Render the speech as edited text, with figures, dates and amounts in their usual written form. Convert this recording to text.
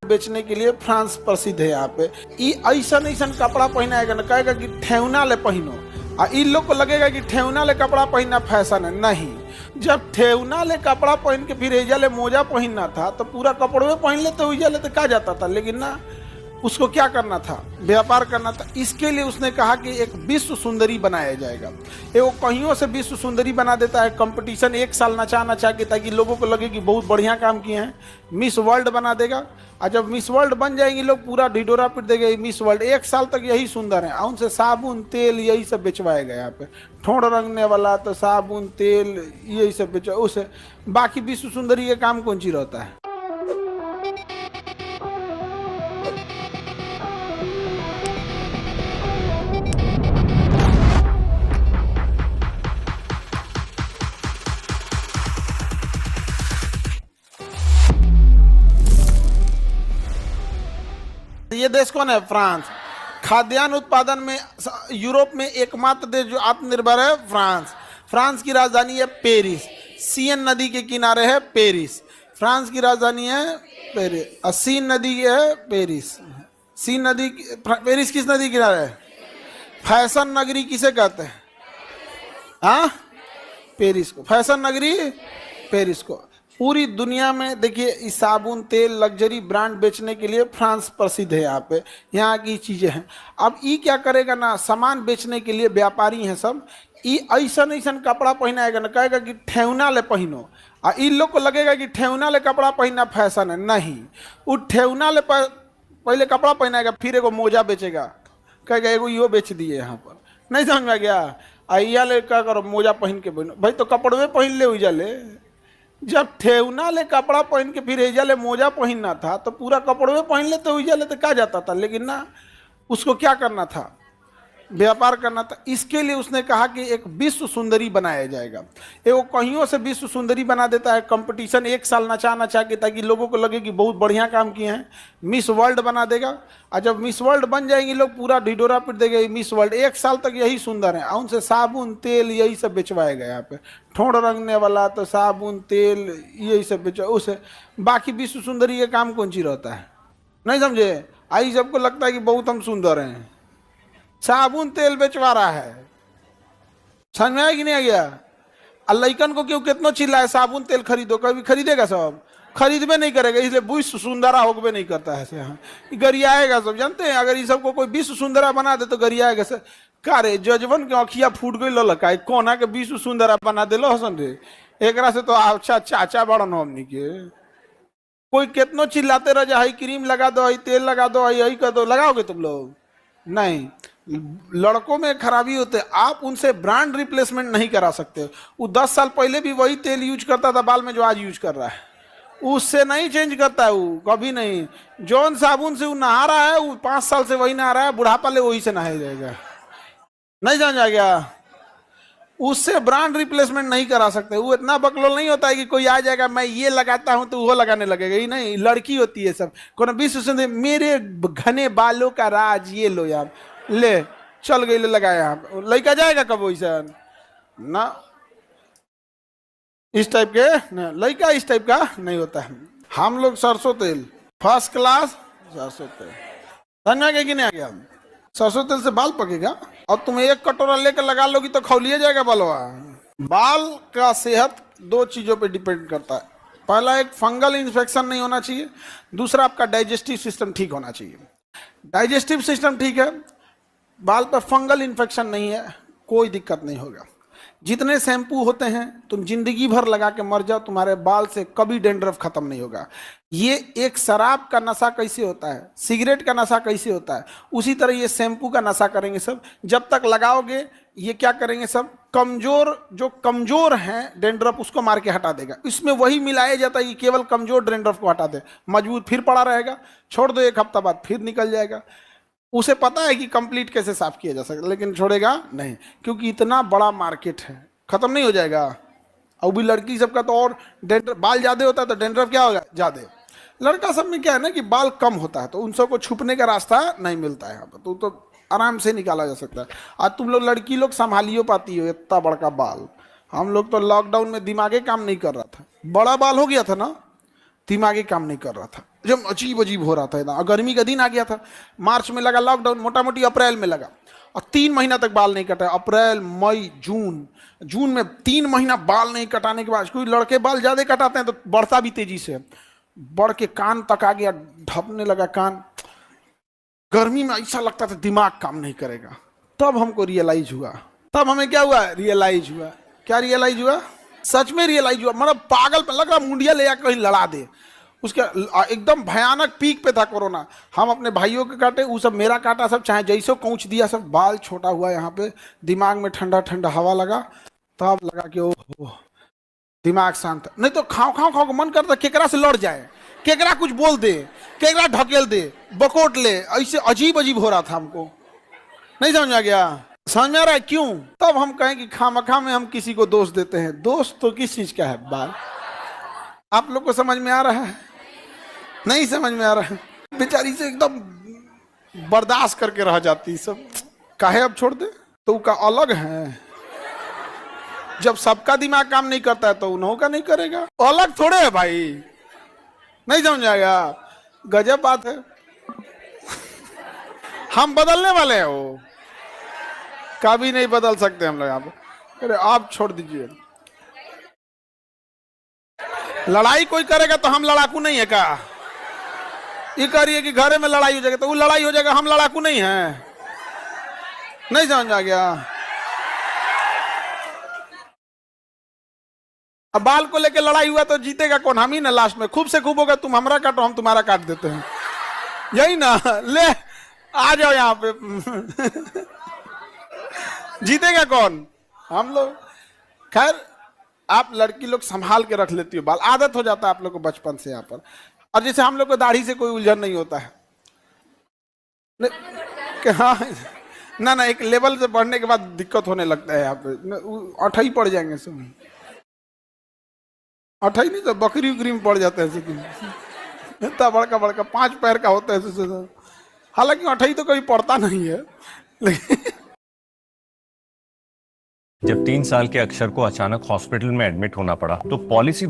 बेचने के लिए फ्रांस प्रसिद्ध है। यहाँ पे ऐसा ऐसा कपड़ा पहनाएगा ना, कहेगा कि ठेवना ले पहनो, और इन लोग को लगेगा कि ठेवना ले कपड़ा पहनना फैशन है। नहीं, जब ठेवना ले कपड़ा पहन के फिर एजा ले मोजा पहनना था तो पूरा कपड़े पहन लेते एजा ले तो कहा जाता था। लेकिन ना, उसको क्या करना था, व्यापार करना था। इसके लिए उसने कहा कि एक विश्व सुंदरी बनाया जाएगा। ये वो कहीं से विश्व सुंदरी बना देता है। कंपटीशन एक साल नचा के, ताकि लोगों को लगे कि बहुत बढ़िया काम किए हैं। मिस वर्ल्ड बना देगा, और जब मिस वर्ल्ड बन जाएंगी लोग पूरा ढिढोरा पीट देंगे। मिस वर्ल्ड एक साल तक यही सुंदर है, और उनसे साबुन तेल यही सब बेचवाएगा। यहाँ पे ठोड़ रंगने वाला तो साबुन तेल यही सब बेचवा, उसे बाकी विश्व सुंदरी के काम कौन चीज रहता है। ये देश कौन है? फ्रांस। खाद्यान्न उत्पादन में यूरोप में एकमात्र देश जो आत्मनिर्भर है, फ्रांस। फ्रांस की राजधानी है पेरिस। सीन नदी के किनारे है पेरिस। फ्रांस की राजधानी है पेरिस, और सीन नदी है पेरिस। सीन नदी, पेरिस किस नदी किनारे है? फैशन नगरी किसे कहते हैं? हाँ, पेरिस को फैशन नगरी, पेरिस को। पूरी दुनिया में देखिए, इस साबुन तेल लग्जरी ब्रांड बेचने के लिए फ्रांस प्रसिद्ध है। यहाँ पे यहाँ की चीज़ें हैं। अब ये क्या करेगा ना, सामान बेचने के लिए व्यापारी हैं सब। ये ऐसा ऐसा कपड़ा पहनाएगा ना, कहेगा कि ठेवना ले पहनो, और इन लोग को लगेगा कि ठेवना ले कपड़ा पहनना फैशन है। नहीं, वो ठेवना ले पहले कपड़ा पहनाएगा, फिर एगो मोजा बेचेगा, कहेगा एगो यो बेच दिए यहाँ पर। नहीं समझ में गया? आइया ले क्या करो, मोजा पहन के बनो भाई, तो कपड़े पहन ले उजा ले। जब ठेवना ले कपड़ा पहन के फिर एजा ले मोजा पहनना था तो पूरा कपड़े पहन लेते उजा ले तो कहा जाता था। लेकिन ना, उसको क्या करना था, व्यापार करना था। इसके लिए उसने कहा कि एक विश्व सुंदरी बनाया जाएगा। ये वो कहीं से विश्व सुंदरी बना देता है। कंपटीशन एक साल नचा के, ताकि लोगों को लगे कि बहुत बढ़िया काम किए हैं। मिस वर्ल्ड बना देगा, और जब मिस वर्ल्ड बन जाएंगी लोग पूरा ढिढोरा पीट देंगे। मिस वर्ल्ड एक साल तक यही सुंदर है, और उनसे साबुन तेल यही सब बेचवाएगा। यहाँ पे ठोड़ रंगने वाला तो साबुन तेल यही सब बेचवा, उसे बाकी विश्व सुंदरी के काम कौन चीज रहता है। नहीं समझे? आई सबको लगता है कि बहुत हम सुंदर हैं, साबुन तेल बेचवा रहा है। समझ में आया कि नहीं आ गया? लइकन को क्यों कितना चिल्ला है, साबुन तेल खरीदो, कभी खरीदेगा? सब खरीदबे नहीं करेगा, इसलिए विश्व सुंदरा होगबे नहीं करता है। गरियाएगा सब, जानते हैं। अगर इस सबको कोई विश्व सुंदरा बना दे तो गरियाएगा सर। का रे, जजवन के अखिया फूट गई ललका, कोना के विश्व सुंदरा बना दिलो हसन रे। एक से तो अच्छा चाचा बड़न हमनी के। कोई कितनो चिल्लाते रह जा, क्रीम लगा दो, तेल लगा दो, यही कर दो, लगाओगे तुम लोग? नहीं। लड़कों में खराबी होते, आप उनसे ब्रांड रिप्लेसमेंट नहीं करा सकते। वो 10 साल पहले भी वही तेल यूज करता था बाल में जो आज यूज कर रहा है, उससे नहीं चेंज करता है वो, कभी नहीं। जौन साबुन से वो नहा रहा है, वो 5 साल से वही नहा रहा है, बुढ़ापा ले वही से नहाया जाएगा। नहीं जान जा गया? उससे ब्रांड रिप्लेसमेंट नहीं करा सकते। वो इतना बकलोल नहीं होता है कि कोई आ जाएगा मैं ये लगाता हूं तो वो लगाने लगेगा ही नहीं। लड़की होती है सब, कौन विश्व सुंदर, मेरे घने बालों का राज ये लो यार, ले चल गई, ले लगाया यहाँ। लड़का जाएगा कब वैसा ना, इस टाइप के ना, लड़का इस टाइप का नहीं होता है। हम लोग सरसों तेल फर्स्ट क्लास, सरसों तेल समझ के कि नहीं आ गया? सरसों तेल से बाल पकेगा, और तुम एक कटोरा लेकर लगा लोगी तो खौलिए जाएगा बालवा। बाल का सेहत 2 चीजों पे डिपेंड करता है। पहला, एक फंगल इन्फेक्शन नहीं होना चाहिए। दूसरा, आपका डाइजेस्टिव सिस्टम ठीक होना चाहिए। डाइजेस्टिव सिस्टम ठीक है, बाल पर फंगल इन्फेक्शन नहीं है, कोई दिक्कत नहीं होगा। जितने शैम्पू होते हैं तुम जिंदगी भर लगा के मर जाओ, तुम्हारे बाल से कभी डेंड्रफ खत्म नहीं होगा। ये एक शराब का नशा कैसे होता है, सिगरेट का नशा कैसे होता है, उसी तरह ये शैम्पू का नशा करेंगे सब। जब तक लगाओगे ये क्या करेंगे सब, कमजोर जो कमजोर हैं डेंड्रफ उसको मार के हटा देगा। इसमें वही मिलाया जाता है कि केवल कमजोर डेंड्रफ को हटा दे, मजबूत फिर पड़ा रहेगा। छोड़ दो, 1 हफ्ता बाद फिर निकल जाएगा। उसे पता है कि कंप्लीट कैसे साफ किया जा सकता, लेकिन छोड़ेगा नहीं, क्योंकि इतना बड़ा मार्केट है, खत्म नहीं हो जाएगा। और भी लड़की सबका तो और डेंड्रफ, बाल ज्यादा होता है तो डेंड्रफ क्या होगा, ज्यादा। लड़का सब में क्या है ना कि बाल कम होता है तो उन सबको छुपने का रास्ता नहीं मिलता है यहाँ पर, तो आराम से निकाला जा सकता है। आज तुम लोग लड़की लोग संभालियो पाती हो इतना बड़का बाल। हम लोग तो लॉकडाउन में दिमागे काम नहीं कर रहा था, बड़ा बाल हो गया था ना, दिमागी काम नहीं कर रहा था। जब अजीब अजीब हो रहा था एकदम। गर्मी का दिन आ गया था, मार्च में लगा लॉकडाउन, मोटा मोटी अप्रैल में लगा, और 3 महीना तक बाल नहीं कटा। अप्रैल, मई, जून में 3 महीना बाल नहीं कटाने के बाद, कोई लड़के बाल ज्यादा कटाते हैं तो बढ़ता भी तेजी से, बढ़ के कान तक आ गया, ढपने लगा कान। गर्मी में ऐसा लगता था दिमाग काम नहीं करेगा। तब हमको रियलाइज हुआ, तब हमें क्या हुआ, रियलाइज हुआ। क्या रियलाइज हुआ? सच में रियलाइज हुआ। मतलब पागल पे लग रहा, मुंडिया ले जाकर कहीं लड़ा दे। उसका एकदम भयानक पीक पे था कोरोना। हम अपने भाइयों के काटे, वो सब मेरा काटा, सब चाहे जैसे कूच दिया, सब बाल छोटा हुआ यहाँ पे, दिमाग में ठंडा ठंडा हवा लगा, तब लगा कि ओह दिमाग शांत। नहीं तो खाओ खाओ खाओ मन करता केकरा से लड़ जाए, केकरा कुछ बोल दे, केकरा ढकेल दे, बकोट ले, ऐसे अजीब अजीब हो रहा था हमको। नहीं समझ आ गया? समझ में आ रहा है क्यों? तब हम कहें कि खामखा में हम किसी को दोष देते हैं। दोष तो किस चीज का है? बाल। आप लोग को समझ में आ रहा है? नहीं समझ में आ रहा है? बेचारी से एकदम बर्दाश्त करके रह जाती सब, काहे अब छोड़ दे, तो का अलग है। जब सबका दिमाग काम नहीं करता है तो उन्हों का नहीं करेगा, अलग थोड़े है भाई। नहीं समझ आएगा? गजब बात है। हम बदलने वाले हैं, वो कभी नहीं बदल सकते हम लोग यहाँ पे। अरे आप छोड़ दीजिए, लड़ाई कोई करेगा तो हम लड़ाकू नहीं है क्या? ये करिए कि घरे में लड़ाई हो जाएगा तो वो लड़ाई हो जाएगा, हम लड़ाकू नहीं है। नहीं समझ आ गया? अब बाल को लेके लड़ाई हुआ तो जीतेगा कौन? हम ही ना लास्ट में। खूब से खूब होगा, तुम हमारा काटो, हम तुम्हारा काट देते हैं, यही ना। ले आ जाओ यहाँ पे। जीतेगा कौन? हम लोग। खैर आप लड़की लोग संभाल के रख लेती हो बाल, आदत हो जाता है आप लोग को बचपन से यहाँ पर। और जैसे हम लोग को दाढ़ी से कोई उलझन नहीं होता है। हाँ ना ना, एक लेवल से बढ़ने के बाद दिक्कत होने लगता है यहाँ पे, अठाई पड़ जाएंगे सब। अठाई नहीं तो बकरी उकरी में पड़ जाता है, इतना बड़का बड़का 5 पैर का होता है। हालांकि अठाई तो कभी पड़ता नहीं है, लेकिन जब 3 साल के अक्षर को अचानक हॉस्पिटल में एडमिट होना पड़ा तो पॉलिसी